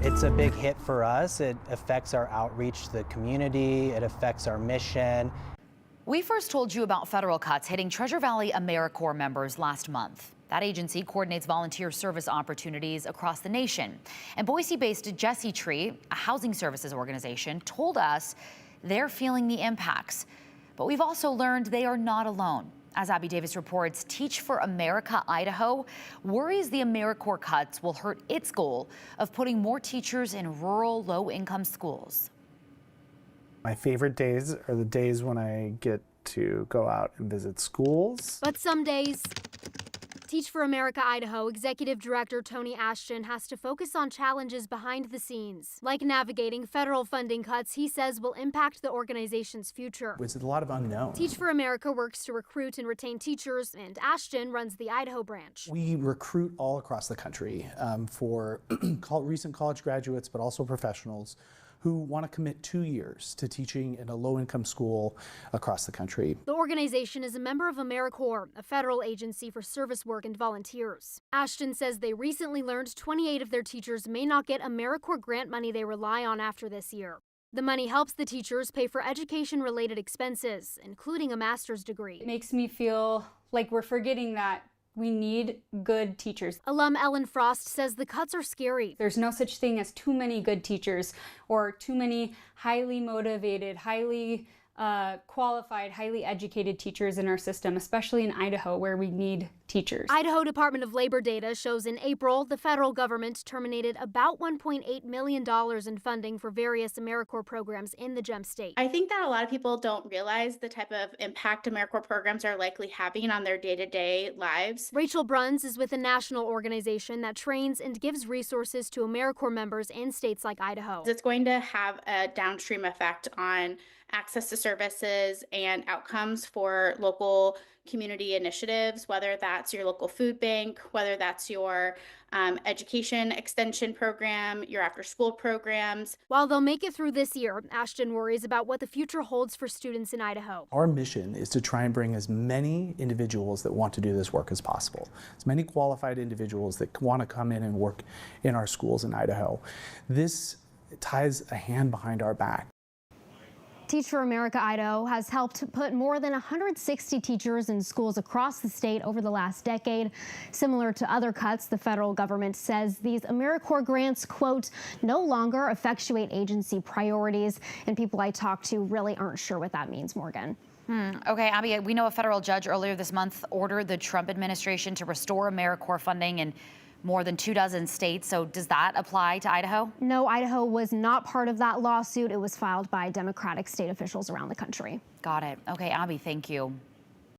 It's a big hit for us. It affects our outreach to the community. It affects our mission. We first told you about federal cuts hitting Treasure Valley AmeriCorps members last month. That agency coordinates volunteer service opportunities across the nation. And Boise-based Jesse Tree, a housing services organization, told us they're feeling the impacts. But we've also learned they are not alone. As Abby Davis reports, Teach for America Idaho worries the AmeriCorps cuts will hurt its goal of putting more teachers in rural, low-income schools. My favorite days are the days when I get to go out and visit schools. But some days, Teach for America Idaho Executive Director Tony Ashton has to focus on challenges behind the scenes, like navigating federal funding cuts he says will impact the organization's future. It's a lot of unknown. Teach for America works to recruit and retain teachers, and Ashton runs the Idaho branch. We recruit all across the country for recent college graduates, but also professionals who want to commit 2 years to teaching in a low-income school across the country. The organization is a member of AmeriCorps, a federal agency for service work and volunteers. Ashton says they recently learned 28 of their teachers may not get AmeriCorps grant money they rely on after this year. The money helps the teachers pay for education-related expenses, including a master's degree. It makes me feel like we're forgetting that we need good teachers. Alum Ellen Frost says the cuts are scary. There's no such thing as too many good teachers or too many highly motivated, highly qualified, highly educated teachers in our system, especially in Idaho, where we need teachers. Idaho Department of Labor data shows in April, the federal government terminated about $1.8 million in funding for various AmeriCorps programs in the Gem State. I think that a lot of people don't realize the type of impact AmeriCorps programs are likely having on their day-to-day lives. Rachel Bruns is with a national organization that trains and gives resources to AmeriCorps members in states like Idaho. It's going to have a downstream effect on access to services and outcomes for local community initiatives, whether that's your local food bank, whether that's your education extension program, your after-school programs. While they'll make it through this year, Ashton worries about what the future holds for students in Idaho. Our mission is to try and bring as many individuals that want to do this work as possible, as many qualified individuals that want to come in and work in our schools in Idaho. This ties a hand behind our back. Teach for America Idaho has helped put more than 160 teachers in schools across the state over the last decade. Similar to other cuts, the federal government says these AmeriCorps grants, quote, no longer effectuate agency priorities. And people I talked to really aren't sure what that means, Morgan. Okay, Abby, we know a federal judge earlier this month ordered the Trump administration to restore AmeriCorps funding in more than 24 states. So does that apply to Idaho? No, Idaho was not part of that lawsuit. It was filed by Democratic state officials around the country. Got it. Okay, Abby, thank you.